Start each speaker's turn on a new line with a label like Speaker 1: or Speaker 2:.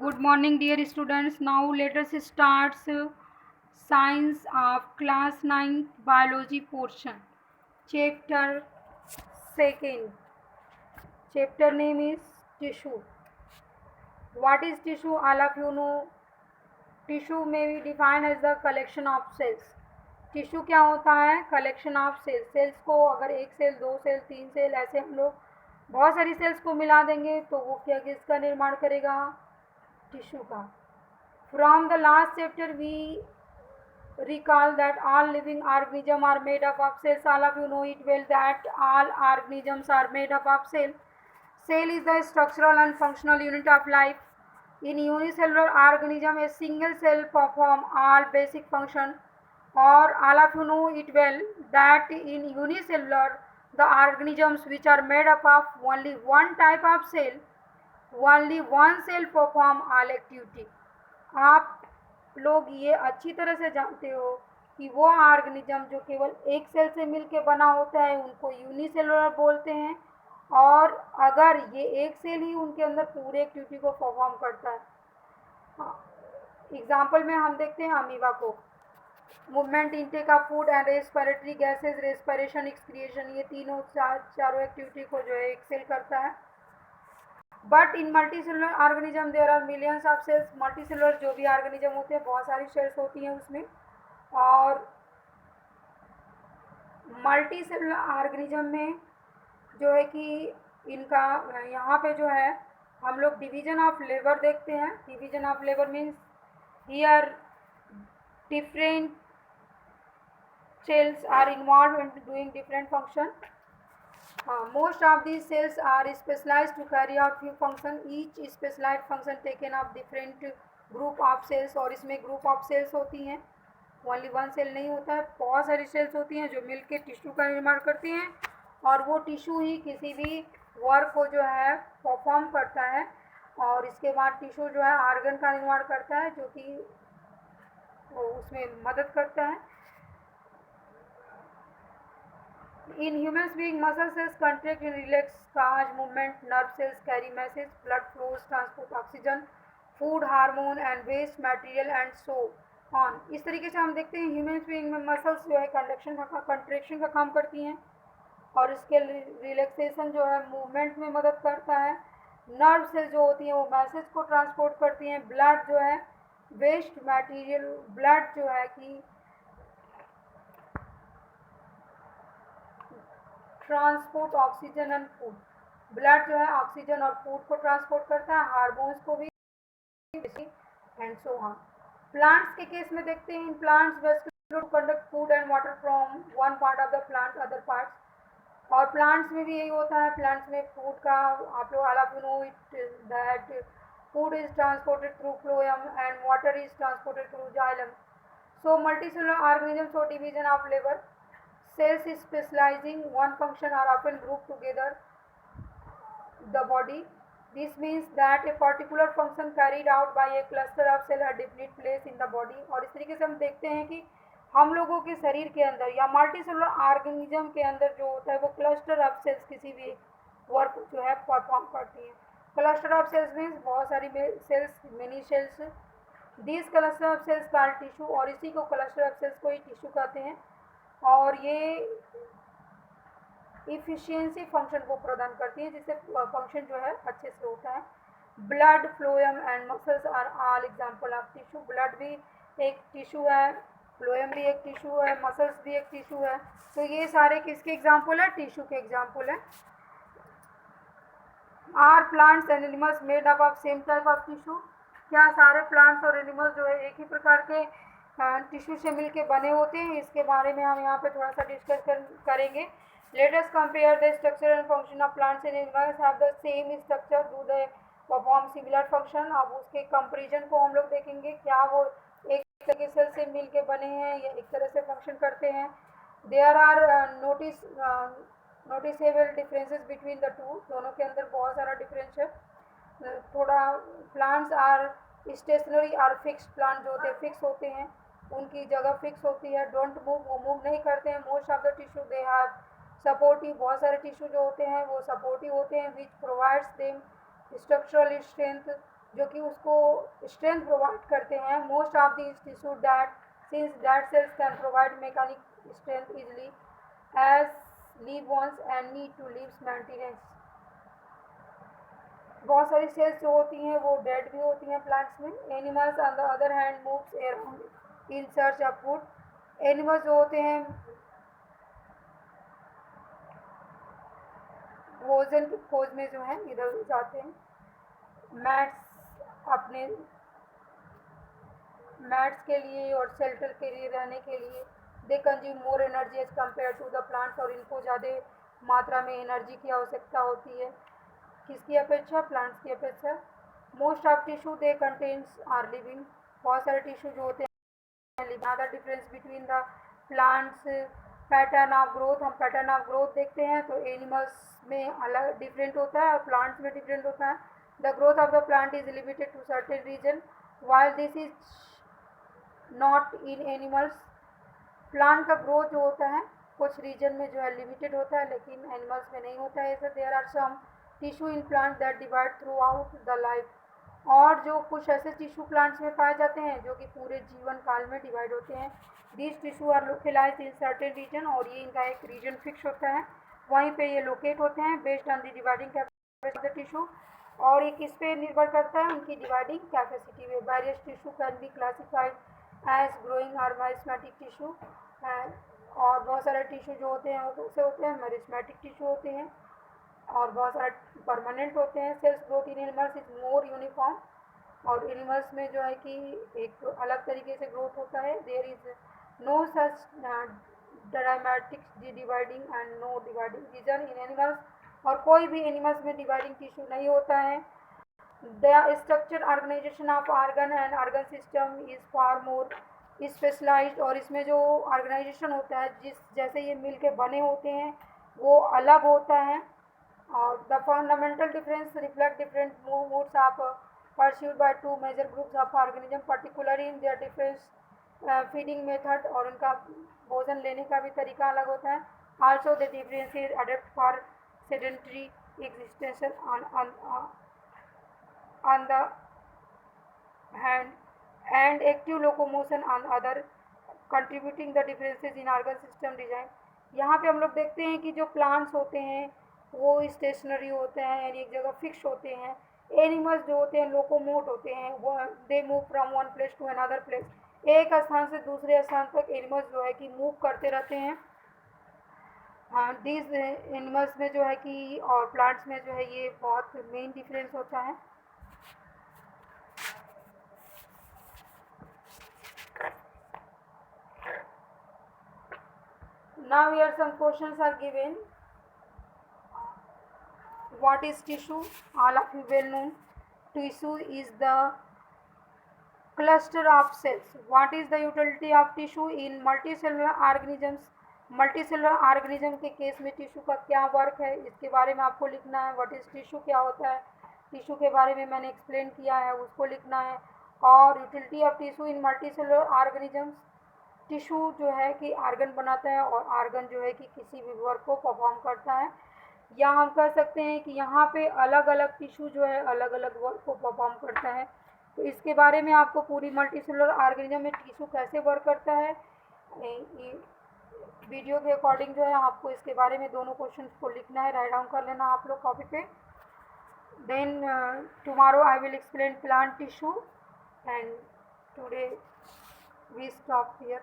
Speaker 1: Good morning, dear students. Now let us start Science of Class 9 Biology portion. Chapter 2nd. Chapter name is Tissue. What is tissue? All of you know. Tissue may be defined as the collection of cells. Tissue क्या होता है? Collection of sales. Sales को अगर एक cell, दो cell, तीन cell, ऐसे हम लोग बहुत सारी सेल्स को मिला देंगे तो वो क्या किसका निर्माण करेगा? टिश्यू का. From the last chapter we recall that all living organisms are made up of cells. All of you know it well that all organisms are made up of cells. Cell is the structural and functional unit of life. In unicellular organism, a single cell perform all basic function. Or all of you know it well that in unicellular, the organisms which are made up of only one type of cell, only one cell perform all activity. आप लोग ये अच्छी तरह से जानते हो कि वो ऑर्गेनिज्म जो केवल एक सेल से मिलकर बना होता है उनको यूनिसेलुलर बोलते हैं, और अगर ये एक सेल ही उनके अंदर पूरे एक्टिविटी को परफॉर्म करता है. एग्जाम्पल में हम देखते हैं अमीबा को. Movement, intake of food and respiratory gases, respiration, excretion, ये तीनों चारों एक्टिविटी को जो है एक सेल करता है. But in multicellular organism there are millions of cells. Multicellular जो भी ऑर्गेनिज्म होते हैं बहुत सारी सेल्स होती हैं उसमें. और मल्टीसेलुलर ऑर्गेनिज्म में जो है कि इनका यहाँ पे जो है हम लोग डिवीजन ऑफ लेबर देखते हैं. Division of labour means here different cells are involved in doing different function. Most of these cells are specialized to carry out few function. Each specialized function taken of different group of cells. और इसमें group of cells होती हैं, only one cell नहीं होता है, बहुत सारी sales होती हैं जो मिलके टिश्यू का निर्माण करती हैं. और वो टिश्यू ही किसी भी वर्क को जो है परफॉर्म करता है. और इसके बाद टिश्यू जो है ऑर्गन का निर्माण करता है जो कि उसमें मदद करता है. In humans being, muscle cells contract and relax, cause movement, nerve cells carry message, blood flows, transport oxygen, food, hormone and waste material and so on. इस तरीके से हम देखते हैं ह्यूमन बीइंग में मसल्स जो है कंट्रेक्शन का काम करती हैं, और इसके रिलैक्सेशन जो है मूवमेंट में मदद करता है. नर्व सेल्स जो होती हैं वो मैसेज को ट्रांसपोर्ट करती हैं. ब्लड जो है वेस्ट मटेरियल, ब्लड जो है कि transport oxygen and food. Blood जो है ऑक्सीजन और फूड को ट्रांसपोर्ट करता है, हार्मोन्स को भी, एंड सो ऑन. प्लांट्स के केस में देखते हैं. In plants vascular to conduct food and water from one part of the plant other parts. और प्लांट्स में भी यही होता है. प्लांट्स में फूड का आप लोग all of you know it that food is transported through phloem and water is transported through xylem. So multicellular organisms और division of labour. Cells specializing one function are often grouped together the body. This means that a particular function carried out by a cluster of cells are definite place in the body. और इस तरीके से हम देखते हैं कि हम लोगों के शरीर के अंदर या मल्टीसेलुलर ऑर्गेनिज्म के अंदर जो होता है वो क्लस्टर ऑफ सेल्स किसी भी वर्क जो है परफॉर्म करती हैं. क्लस्टर ऑफ सेल्स मीन्स बहुत सारी cells, many cells. This cluster of cells called tissue, और इसी को क्लस्टर ऑफ सेल्स को ही टिश्यू कहते हैं. और ये इफिशियंसी फंक्शन को प्रदान करती है जिससे फंक्शन जो है अच्छे से होता है. Blood, phloem and muscles are all example of tissue. Blood भी एक टिश्यू है, फ्लोएम भी एक टिश्यू है, मसल्स भी एक टिश्यू है. तो ये सारे किसके एग्जांपल है? टिश्यू के एग्जांपल है. Are plants and animals made up of same type of tissue. क्या सारे प्लांट्स और एनिमल्स जो है एक ही प्रकार के टिश्यू से मिलके बने होते हैं? इसके बारे में हम यहाँ पे थोड़ा सा डिस्कस करेंगे. Let us compare the structure and function of plants and animals have the same structure, do they perform similar function. अब उसके कंपेरिजन को हम लोग देखेंगे. क्या वो एक तरह के सेल से मिल के बने हैं या एक तरह से फंक्शन करते हैं. There are noticeable differences between the two. दोनों के अंदर बहुत सारा डिफरेंस है. थोड़ा प्लांट्स आर स्टेशनरी और फिक्स. प्लांट जो होते हैं फिक्स होते हैं, उनकी जगह फिक्स होती है. डोंट मूव, वो मूव नहीं करते हैं. Most of the tissue they have supportive. बहुत सारे टिश्यू जो होते हैं वो सपोर्टिव होते हैं, which provides them structural strength जो कि उसको स्ट्रेंथ प्रोवाइड करते हैं। Most of these tissue that since dead cells can provide mechanic strength easily as live ones and need to leaves maintenance. बहुत सारी सेल्स जो होती हैं वो डेड भी होती हैं प्लांट्स में। Animals on the other hand moves around in search of food. Animals जो होते हैं भोजन की खोज में जो है इधर उधर जाते हैं। अपने मैट्स के लिए और शेल्टर के लिए रहने के लिए they consume more energy as compare to the plants, और इनको ज़्यादा मात्रा में एनर्जी की आवश्यकता होती है किसकी अपेक्षा, प्लांट्स की अपेक्षा। Most of tissue they contains are living. बहुत सारे टिश्यू जो होते हैं living. The difference between the plants pattern of growth, हम पैटर्न ऑफ ग्रोथ देखते हैं तो एनिमल्स में अलग डिफरेंट होता है और प्लांट्स में डिफरेंट होता है। The growth of the plant is limited to certain region while this is not in animals. Plant का ग्रोथ जो होता है कुछ रीजन में जो है लिमिटेड होता है, लेकिन एनिमल्स में नहीं होता है ऐसा। There are some tissue in plant that divide throughout the life. और जो कुछ ऐसे टिश्यू प्लांट्स में पाए जाते हैं जो कि पूरे जीवन काल में डिवाइड होते हैं। These tissue are localise in certain region, और ये इनका एक रीजन फिक्स होता है, वहीं पे ये लोकेट होते हैं based on the dividing capacity of the tissue. और ये किस पे निर्भर करता है, उनकी डिवाइडिंग कैपेसिटी में। Various tissue can be classified as growing और मेरिस्मेटिक टिश्यू। और बहुत सारे टिश्यू जो होते हैं वो कैसे होते हैं, मेरिस्मेटिक टिश्यू होते हैं, और बहुत सारे परमानेंट होते हैं। Cells growth in animals is more uniform, और एनिमल्स में जो है कि एक अलग तरीके से ग्रोथ होता है। There is no such dramatic dividing and no dividing region in animals, और कोई भी एनिमल्स में डिवाइडिंग टिश्यू नहीं होता है। The structure organisation of organ and organ system is far more specialised, और इसमें जो ऑर्गेनाइजेशन होता है जिस जैसे ये मिल के बने होते हैं वो अलग होता है। और the fundamental difference reflect different modes of pursued by two major groups of organism particularly in their difference feeding method, और उनका भोजन लेने का भी तरीका अलग होता है। Also the difference is adapt for sedentary existence on the hand and active locomotion on other contributing the differences in organ system design। यहाँ पे हम लोग देखते हैं कि जो प्लांट्स होते हैं वो स्टेशनरी होते हैं यानी एक जगह फिक्स होते हैं। एनिमल्स जो होते हैं लोकोमोट होते हैं, वो they move from one place to another place. एक स्थान से दूसरे स्थान तक एनिमल्स जो है कि मूव करते रहते हैं। दीज एनिमल्स में जो है कि और प्लांट्स में जो है ये बहुत मेन डिफरेंस होता है। Now here some questions are given. What is tissue? All of you well known. Tissue is the cluster of cells. What is the utility of tissue in multicellular organisms? Multicellular organism के case में tissue का क्या work है इसके बारे में आपको लिखना है। व्हाट इज टिश्यू, क्या होता है टिश्यू के बारे में मैंने एक्सप्लेन किया है उसको लिखना है। और utility of tissue in multicellular organisms, tissue जो है कि आर्गन बनाता है और आर्गन जो है कि किसी भी वर्क को परफॉर्म करता है। या हम कह सकते हैं कि यहाँ पे अलग अलग टिश्यू जो है अलग अलग वर्क को परफॉर्म करता है। तो इसके बारे में आपको पूरी मल्टीसेलुलर ऑर्गेनिज्म में टिश्यू कैसे वर्क करता है वीडियो के अकॉर्डिंग जो है आपको इसके बारे में दोनों क्वेश्चन को लिखना है, राइट डाउन कर लेना आप लोग कॉपी पे। Then tomorrow I will explain plant tissue and today we stop here.